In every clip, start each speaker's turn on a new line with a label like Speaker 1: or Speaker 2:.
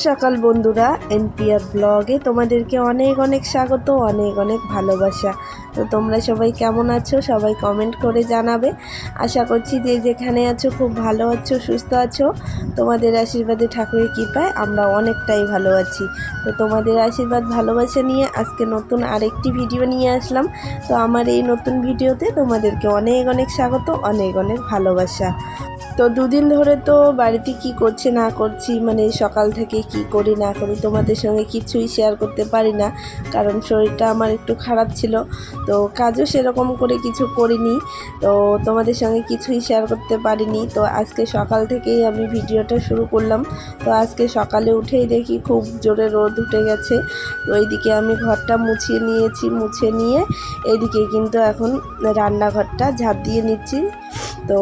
Speaker 1: সকাল বন্ধুরা, এনপিআর ব্লগে তোমাদেরকে অনেক অনেক স্বাগত, অনেক অনেক ভালোবাসা। তো তোমরা সবাই কেমন আছো? সবাই কমেন্ট করে জানাবে। আশা করছি যে যেখানে আছো খুব ভালো আছো, সুস্থ আছো। তোমাদের আশীর্বাদে, ঠাকুরের কৃপায় আমরা অনেকটাই ভালো আছি। তো তোমাদের আশীর্বাদ, ভালোবাসা নিয়ে আজকে নতুন আরেকটি ভিডিও নিয়ে আসলাম। তো আমার এই নতুন ভিডিওতে তোমাদেরকে অনেক অনেক স্বাগত, অনেক অনেক ভালোবাসা। তো দুদিন ধরে তো বাড়িতে কি করছে না করছি, মানে সকাল থেকে কি করি না করি তোমাদের সঙ্গে কিছুই শেয়ার করতে পারি না, কারণ শরীরটা আমার একটু খারাপ ছিল। তো কাজও সেরকম করে কিছু করিনি, তো তোমাদের সঙ্গে কিছুই শেয়ার করতে পারিনি। তো আজকে সকাল থেকেই আমি ভিডিওটা শুরু করলাম। তো আজকে সকালে উঠেই দেখি খুব জোরে রোদ উঠে গেছে। তো এইদিকে আমি ঘরটা মুছিয়ে নিয়েছি, মুছে নিয়ে এইদিকে কিন্তু এখন রান্নাঘরটা ঝাড় দিয়ে নিচ্ছি। তো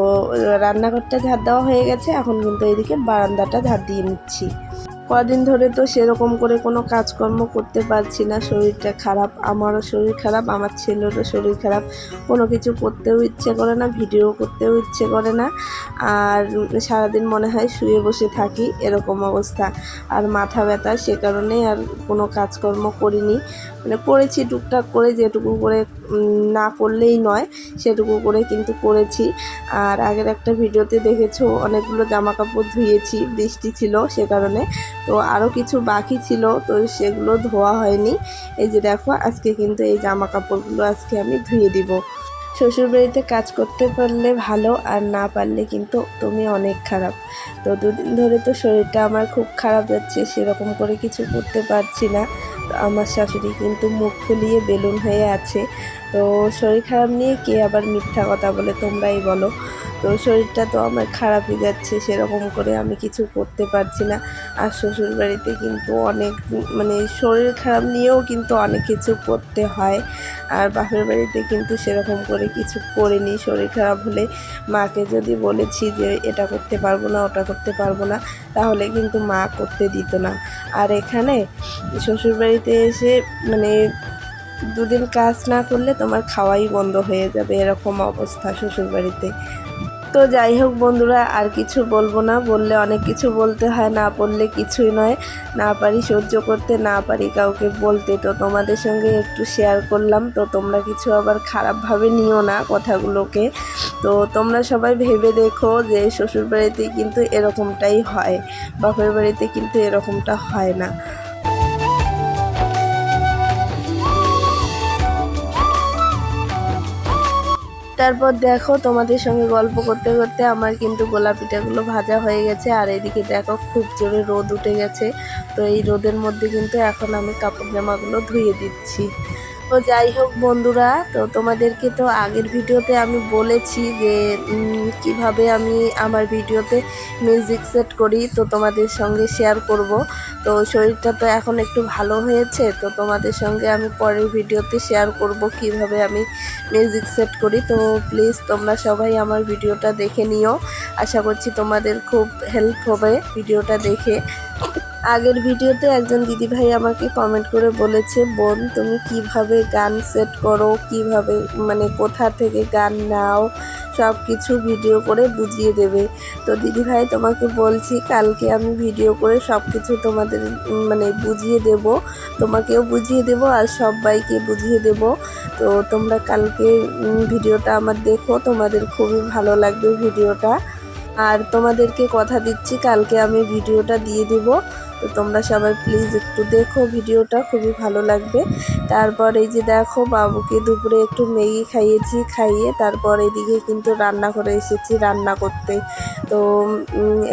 Speaker 1: রান্নাঘরটা ঝাড় দেওয়া হয়ে গেছে, এখন কিন্তু এইদিকে বারান্দাটা ঝাড় দিয়ে নিচ্ছি। কদিন ধরে তো সেরকম করে কোনো কাজকর্ম করতে পারছি না, শরীরটা খারাপ, আমারও শরীর খারাপ, আমার ছেলেরও শরীর খারাপ। কোনো কিছু করতেও ইচ্ছে করে না, ভিডিও করতেও ইচ্ছে করে না, আর সারাদিন মনে হয় শুয়ে বসে থাকি, এরকম অবস্থা। আর মাথা ব্যথা, সে কারণেই আর কোনো কাজকর্ম করিনি। মানে করেছি টুকটাক করে, যেটুকু করে না করলেই নয় সেটুকু করে কিন্তু করেছি। আর আগের একটা ভিডিওতে দেখেছো অনেকগুলো জামা কাপড় ধুয়েছি, বৃষ্টি ছিল সে কারণে। তো আরও কিছু বাকি ছিল, তো সেগুলো ধোয়া হয়নি। এই যে দেখো, আজকে কিন্তু এই জামা কাপড়গুলো আজকে আমি ধুয়ে দিব। শ্বশুরবাড়িতে কাজ করতে পারলে ভালো, আর না পারলে কিন্তু তুমি অনেক খারাপ। তো দুদিন ধরে তো শরীরটা আমার খুব খারাপ যাচ্ছে, সেরকম করে কিছু করতে পারছি না। তো আমার শাশুড়ি কিন্তু মুখ ফুলিয়ে বেলুন হয়ে আছে। তো শরীর খারাপ নিয়ে কে আবার মিথ্যা কথা বলে, তোমরাই বলো। তো শরীরটা তো আমার খারাপই যাচ্ছে, সেরকম করে আমি কিছু করতে পারছি না। আর শ্বশুরবাড়িতে কিন্তু অনেক, মানে শরীর খারাপ নিয়েও কিন্তু অনেক কিছু করতে হয়। আর বাপের বাড়িতে কিন্তু সেরকম করে কিছু করিনি। শরীর খারাপ হলে মাকে যদি বলেছি যে এটা করতে পারবো না, ওটা করতে পারবো না, তাহলে কিন্তু মা করতে দিত না। আর এখানে শ্বশুরবাড়িতে এসে মানে দুদিন কাজ না করলে তোমার খাওয়াই বন্ধ হয়ে যাবে, এরকম অবস্থা শ্বশুরবাড়িতে। তো যাই হোক বন্ধুরা, আর কিছু বলবো না, বললে অনেক কিছু বলতে হয়, না বললে কিছুই নয়। না পারি সহ্য করতে, না পারি কাউকে বলতে। তো তোমাদের সঙ্গে একটু শেয়ার করলাম, তো তোমরা কিছু আবার খারাপভাবে নিও না কথাগুলোকে। তো তোমরা সবাই ভেবে দেখো যে শ্বশুরবাড়িতে কিন্তু এরকমটাই হয়, বাপের বাড়িতে কিন্তু এরকমটা হয় না। তারপর দেখো, তোমাদের সঙ্গে গল্প করতে করতে আমার কিন্তু গোলা পিঠাগুলো ভাজা হয়ে গেছে। আর এদিকে দেখো খুব জোরে রোদ উঠে গেছে। তো এই রোদের মধ্যে কিন্তু এখন আমি কাপড় জামাগুলো ধুয়ে দিচ্ছি। তো যাই হোক বন্ধুরা, তো তোমাদেরকে তো আগের ভিডিওতে আমি বলেছি যে কিভাবে আমি আমার ভিডিওতে মিউজিক সেট করি, তো তোমাদের সঙ্গে শেয়ার করব। তো শরীরটা তো এখন একটু ভালো হয়েছে, তো তোমাদের সঙ্গে আমি পরের ভিডিওতে শেয়ার করব কিভাবে আমি মিউজিক সেট করি। তো প্লিজ তোমরা সবাই আমার ভিডিওটা দেখে নিও, আশা করছি তোমাদের খুব হেল্প হবে ভিডিওটা দেখে। আগের ভিডিওতে একজন দিদিভাই আমাকে কমেন্ট করে বলেছে, বোন তুমি কিভাবে গান সেট করো, কিভাবে মানে কোথা থেকে গান নাও, সব কিছু ভিডিও করে বুঝিয়ে দেবে। তো দিদিভাই তোমাকে বলছি, কালকে আমি ভিডিও করে সব কিছু তোমাদের মানে বুঝিয়ে দেব, তোমাকেও বুঝিয়ে দেব আর সবাইকে বুঝিয়ে দেব। তো তোমরা কালকে ভিডিওটা আমার দেখো, তোমাদের খুবই ভালো লাগবে ভিডিওটা। আর তোমাদেরকে কথা দিচ্ছি, কালকে আমি ভিডিওটা দিয়ে দেব। তো তোমরা সবাই প্লিজ একটু দেখো ভিডিওটা, খুবই ভালো লাগবে। তারপর এই যে দেখো, বাবুকে দুপুরে একটু ম্যাগি খাইয়েছি, খাইয়ে তারপর এদিকে কিন্তু রান্না করে এসেছি রান্না করতে। তো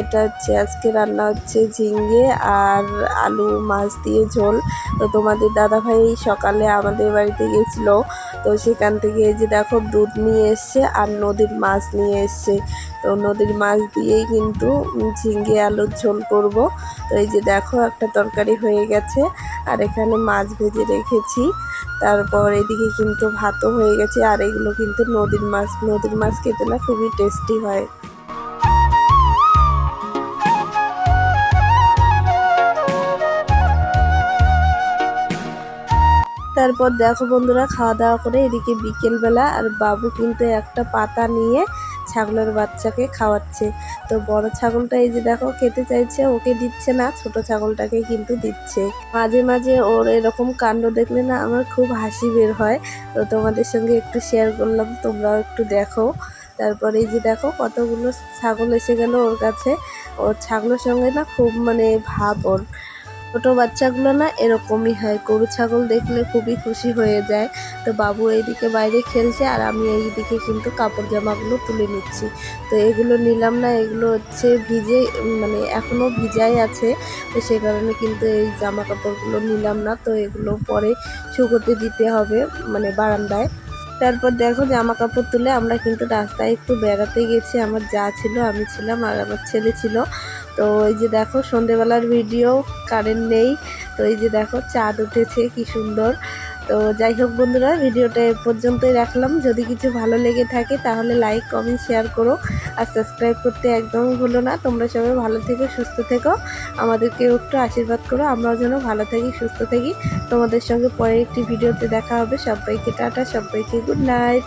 Speaker 1: এটা হচ্ছে আজকে রান্না হচ্ছে ঝিঙে আর আলু মাছ দিয়ে ঝোল। তো তোমাদের দাদাভাই সকালে আমাদের বাড়িতে গেছিলো, তো সেখান থেকে এই যে দেখো দুধ নিয়ে এসছে আর নদীর মাছ নিয়ে এসছে। তো নদীর মাছ দিয়েই কিন্তু ঝিঙে আলুর ঝোল করব। তো এই যে দেখো একটা তরকারি হয়ে গেছে, আর এখানে মাছ ভেজে রেখেছি। তারপর এদিকে কিন্তু ভাতও হয়ে গেছে। আর এগুলো কিন্তু নদীর মাছ, নদীর মাছ খেতে না খুবই টেস্টি হয়। তারপর দেখো বন্ধুরা, খাওয়া দাওয়া করে এদিকে বিকেলবেলা, আর বাবু কিন্তু একটা পাতা নিয়ে ছাগলের বাচ্চাকে খাওয়াচ্ছে। তো বড় ছাগলটা এই যে দেখো খেতে চাইছে, ওকে দিচ্ছে না, ছোট ছাগলটাকে কিন্তু দিচ্ছে। মাঝে মাঝে ওর এরকম কাণ্ড দেখলে না আমার খুব হাসি বের হয়। তো তোমাদের সঙ্গে একটু শেয়ার করলাম, তোমরাও একটু দেখো। তারপরে এই যে দেখো কতগুলো ছাগল এসে গেল ওর কাছে। ওর ছাগলের সঙ্গে না খুব মানে ভাব ওর। ছোটো বাচ্চাগুলো না এরকমই হয়, গরু ছাগল দেখলে খুবই খুশি হয়ে যায়। তো বাবু এইদিকে বাইরে খেলছে আর আমি এইদিকে কিন্তু কাপড় জামাগুলো তুলে নিচ্ছি। তো এগুলো নিলাম না, এগুলো হচ্ছে ভিজে, মানে এখনও ভিজাই আছে। তো সে কারণে কিন্তু এই জামা কাপড়গুলো নিলাম না। তো এগুলো পরে শুকোতে দিতে হবে, মানে বারান্দায়। তারপর দেখো জামা কাপড় তুলে আমরা কিন্তু রাস্তায় একটু বেড়াতে গেছি। আমার যা ছিল, আমি ছিলাম আর আমার ছেলে ছিল। তো এই যে দেখো সন্ধেবেলার ভিডিও, কারেন্ট নেই। তো এই যে দেখো চাঁদ উঠেছে কি সুন্দর। তো যাই হোক বন্ধুরা, ভিডিওটা এ পর্যন্তই রাখলাম। যদি কিছু ভালো লেগে থাকে তাহলে লাইক কমেন্ট শেয়ার করো আর সাবস্ক্রাইব করতে একদমই ভুলো না। তোমরা সবাই ভালো থেকো, সুস্থ থেকো, আমাদেরকেও একটু আশীর্বাদ করো, আমরাও যেন ভালো থাকি, সুস্থ থাকি। তোমাদের সঙ্গে পরের একটি ভিডিওতে দেখা হবে। সবাইকে টাটা, সবাইকে গুড নাইট।